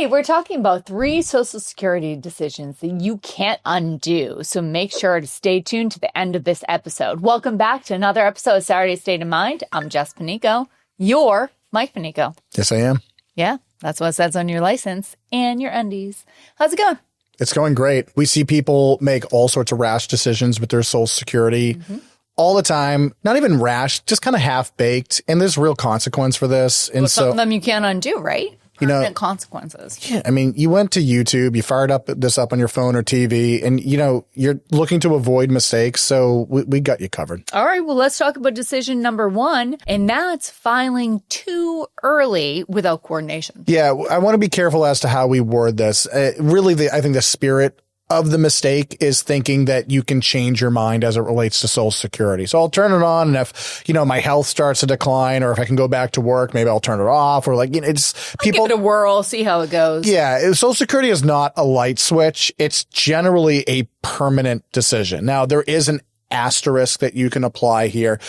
Today, we're talking about 3 Social Security decisions that you can't undo. So make sure to stay tuned to the end of this episode. Welcome back to another episode of Saturday State of Mind. I'm Jess Panico. You're Mike Panico. Yes, I am. Yeah, that's what it says on your license and your undies. How's it going? It's going great. We see people make all sorts of rash decisions with their Social Security all the time. Not even rash, just kind of half-baked. And there's real consequence for this. And some of them you can't undo, right? Permanent consequences. Yeah, I mean, you went to YouTube, you fired this up on your phone or TV, and, you're looking to avoid mistakes. So we got you covered. All right, well, let's talk about decision number 1, and that's filing too early without coordination. Yeah, I want to be careful as to how we word this. Really, I think the spirit of the mistake is thinking that you can change your mind as it relates to Social Security. So I'll turn it on, and if, my health starts to decline, or if I can go back to work, maybe I'll turn it off, or it's people. Give it a whirl, see how it goes. Yeah. Social Security is not a light switch. It's generally a permanent decision. Now, there is an asterisk that you can apply here.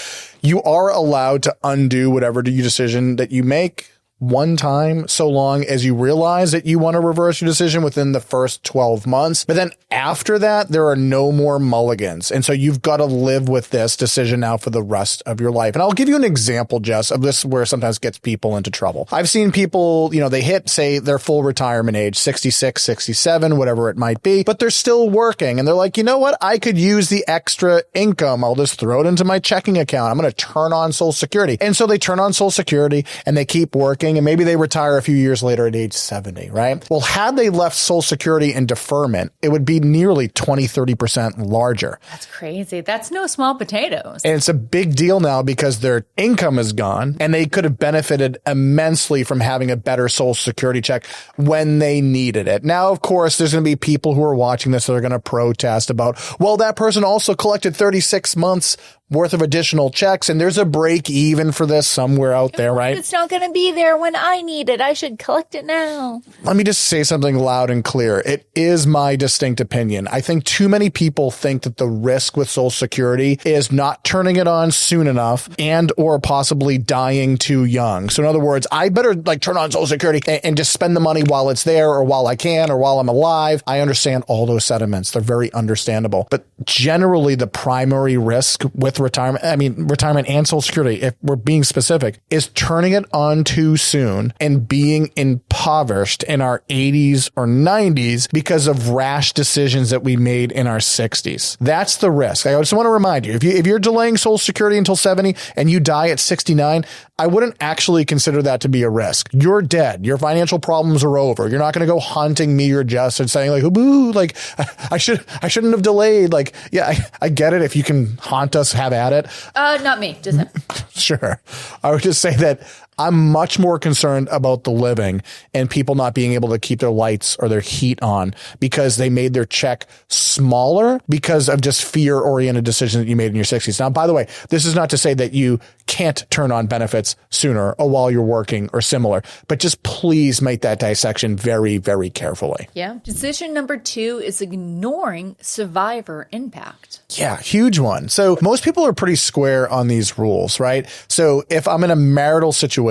You are allowed to undo whatever decision that you make one time, so long as you realize that you want to reverse your decision within the first 12 months. But then after that, there are no more mulligans. And so you've got to live with this decision now for the rest of your life. And I'll give you an example, Jess, of this where sometimes gets people into trouble. I've seen people, they hit, say, their full retirement age, 66, 67, whatever it might be, but they're still working. And they're like, you know what? I could use the extra income. I'll just throw it into my checking account. I'm going to turn on Social Security. And so they turn on Social Security and they keep working. And maybe they retire a few years later at age 70, right? Well, had they left Social Security in deferment, it would be nearly 20, 30% larger. That's crazy. That's no small potatoes. And it's a big deal now because their income is gone and they could have benefited immensely from having a better Social Security check when they needed it. Now, of course, there's going to be people who are watching this that are going to protest about, well, that person also collected 36 months worth of additional checks, and there's a break even for this somewhere out there, right? It's not going to be there when I need it. I should collect it now. Let me just say something loud and clear. It is my distinct opinion. I think too many people think that the risk with Social Security is not turning it on soon enough and or possibly dying too young. So in other words, I better turn on Social Security and just spend the money while it's there or while I can or while I'm alive. I understand all those sentiments. They're very understandable. But generally, the primary risk with retirement and Social Security, if we're being specific, is turning it on too soon and being impoverished in our 80s or 90s because of rash decisions that we made in our 60s. That's the risk. I just want to remind you, if you're delaying Social Security until 70 and you die at 69, I wouldn't actually consider that to be a risk. You're dead. Your financial problems are over. You're not going to go haunting me or Jess and saying boo, I shouldn't have delayed. I get it. If you can haunt us, have at it. Not me. Just him. Sure. I would just say that I'm much more concerned about the living and people not being able to keep their lights or their heat on because they made their check smaller because of just fear-oriented decisions that you made in your 60s. Now, by the way, this is not to say that you can't turn on benefits sooner or while you're working or similar, but just please make that dissection very, very carefully. Yeah. Decision number 2 is ignoring survivor impact. Yeah, huge one. So most people are pretty square on these rules, right? So if I'm in a marital situation,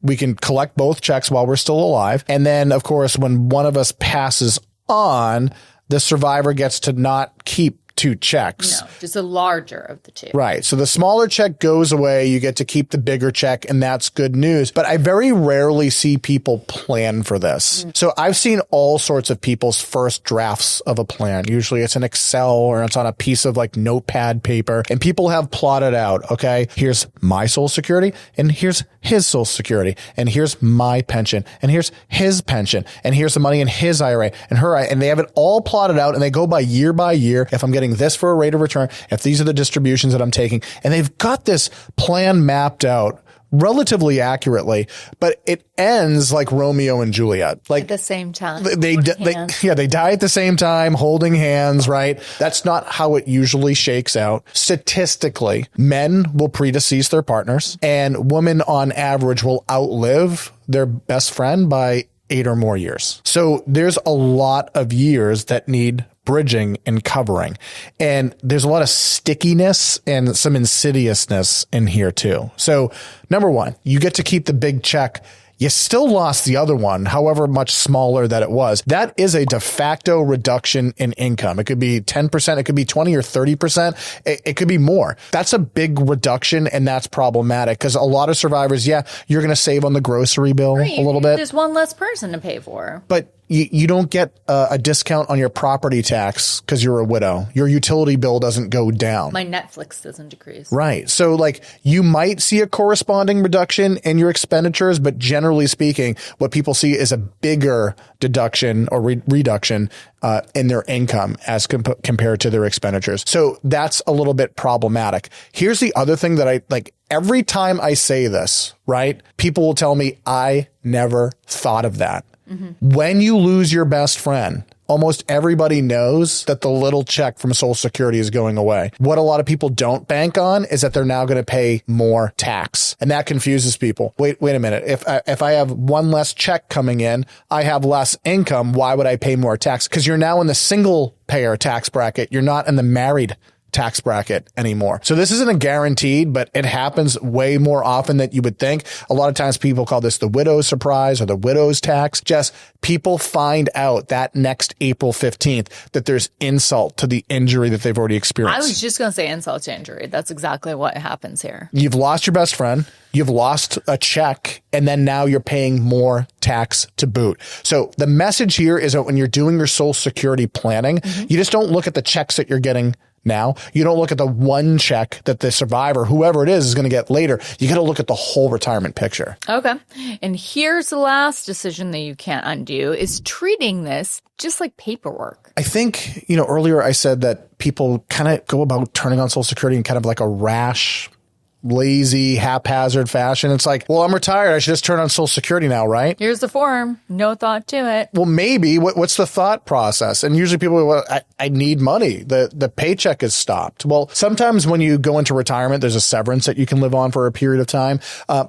we can collect both checks while we're still alive. And then, of course, when one of us passes on, the survivor gets to not keep 2 checks. No, just a larger of the 2. Right. So the smaller check goes away. You get to keep the bigger check, and that's good news. But I very rarely see people plan for this. So I've seen all sorts of people's first drafts of a plan. Usually it's an Excel or it's on a piece of notepad paper, and people have plotted out, okay, here's my Social Security, and here's his Social Security, and here's my pension, and here's his pension, and here's the money in his IRA and her IRA, and they have it all plotted out, and they go by year. If I'm getting this for a rate of return, if these are the distributions that I'm taking, and they've got this plan mapped out relatively accurately, but it ends like Romeo and Juliet. At the same time. They die at the same time, holding hands, right? That's not how it usually shakes out. Statistically, men will predecease their partners, and women on average will outlive their best friend by 8 or more years. So there's a lot of years that need bridging and covering. And there's a lot of stickiness and some insidiousness in here too. So number 1, you get to keep the big check. you still lost the other one, however much smaller that it was. That is a de facto reduction in income. It could be 10%, it could be 20 or 30%. It could be more. That's a big reduction, and that's problematic because a lot of survivors, you're going to save on the grocery bill a little bit. There's one less person to pay for. But you don't get a discount on your property tax because you're a widow. Your utility bill doesn't go down. My Netflix doesn't decrease. Right. So like you might see a corresponding reduction in your expenditures, but generally speaking, what people see is a bigger deduction or reduction in their income as compared to their expenditures. So that's a little bit problematic. Here's the other thing that I like. Every time I say this, right, people will tell me, I never thought of that. When you lose your best friend, almost everybody knows that the little check from Social Security is going away. What a lot of people don't bank on is that they're now going to pay more tax. And that confuses people. Wait a minute. If I have one less check coming in, I have less income. Why would I pay more tax? Because you're now in the single payer tax bracket. You're not in the married tax bracket anymore. So this isn't a guaranteed, but it happens way more often than you would think. A lot of times people call this the widow's surprise or the widow's tax. Just people find out that next April 15th that there's insult to the injury that they've already experienced. I was just going to say insult to injury. That's exactly what happens here. You've lost your best friend. You've lost a check, and then now you're paying more tax to boot. So the message here is that when you're doing your Social Security planning, you just don't look at the checks that you're getting now. You don't look at the one check that the survivor, whoever it is going to get later. You got to look at the whole retirement picture. Okay. And here's the last decision that you can't undo is treating this just like paperwork. I think, earlier I said that people kind of go about turning on Social Security in kind of like a rash, lazy, haphazard fashion. It's like, well, I'm retired. I should just turn on Social Security now, right? Here's the form. No thought to it. Well, maybe. What's the thought process? And usually people go, well, I need money. The paycheck is stopped. Well, sometimes when you go into retirement, there's a severance that you can live on for a period of time.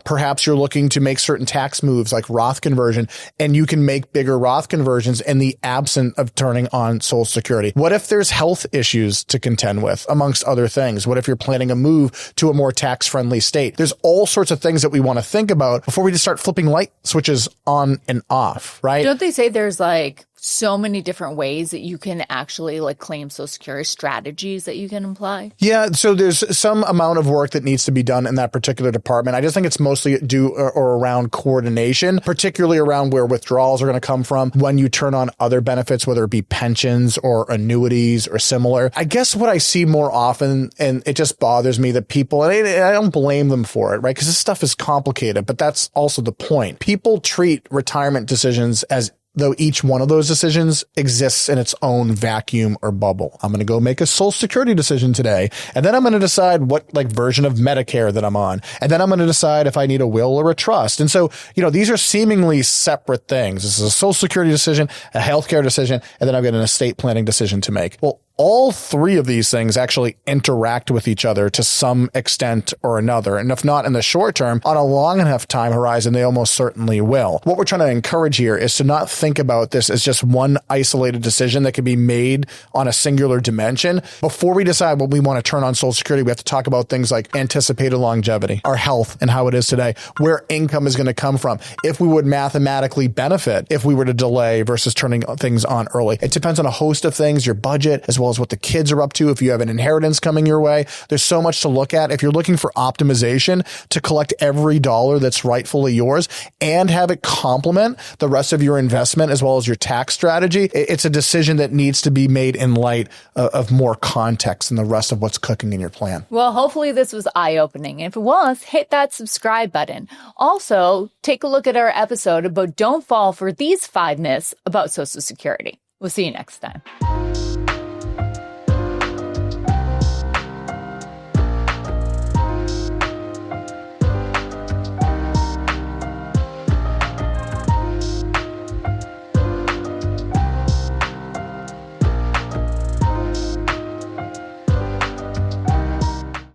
Perhaps you're looking to make certain tax moves like Roth conversion, and you can make bigger Roth conversions in the absence of turning on Social Security. What if there's health issues to contend with, amongst other things? What if you're planning a move to a more tax-friendly state? There's all sorts of things that we want to think about before we just start flipping light switches on and off, right? Don't they say there's like so many different ways that you can actually like claim Social Security, strategies that you can apply? Yeah, so there's some amount of work that needs to be done in that particular department. I just think it's mostly due or around coordination, particularly around where withdrawals are going to come from when you turn on other benefits, whether it be pensions or annuities or similar. I guess what I see more often, and it just bothers me that people, and I don't blame them for it, right? Because this stuff is complicated, but that's also the point. People treat retirement decisions as though each one of those decisions exists in its own vacuum or bubble. I'm going to go make a Social Security decision today, and then I'm going to decide what version of Medicare that I'm on, and then I'm going to decide if I need a will or a trust. And so, these are seemingly separate things. This is a Social Security decision, a healthcare decision, and then I've got an estate planning decision to make. Well, all three of these things actually interact with each other to some extent or another. And if not in the short term, on a long enough time horizon, they almost certainly will. What we're trying to encourage here is to not think about this as just one isolated decision that can be made on a singular dimension. Before we decide what we want to turn on Social Security, we have to talk about things like anticipated longevity, our health and how it is today, where income is going to come from, if we would mathematically benefit if we were to delay versus turning things on early. It depends on a host of things, your budget, as well as what the kids are up to. If you have an inheritance coming your way, there's so much to look at. If you're looking for optimization to collect every dollar that's rightfully yours and have it complement the rest of your investment as well as your tax strategy, it's a decision that needs to be made in light of more context than the rest of what's cooking in your plan. Well, hopefully this was eye-opening. If it was, hit that subscribe button. Also, take a look at our episode about don't fall for these 5 myths about Social Security. We'll see you next time.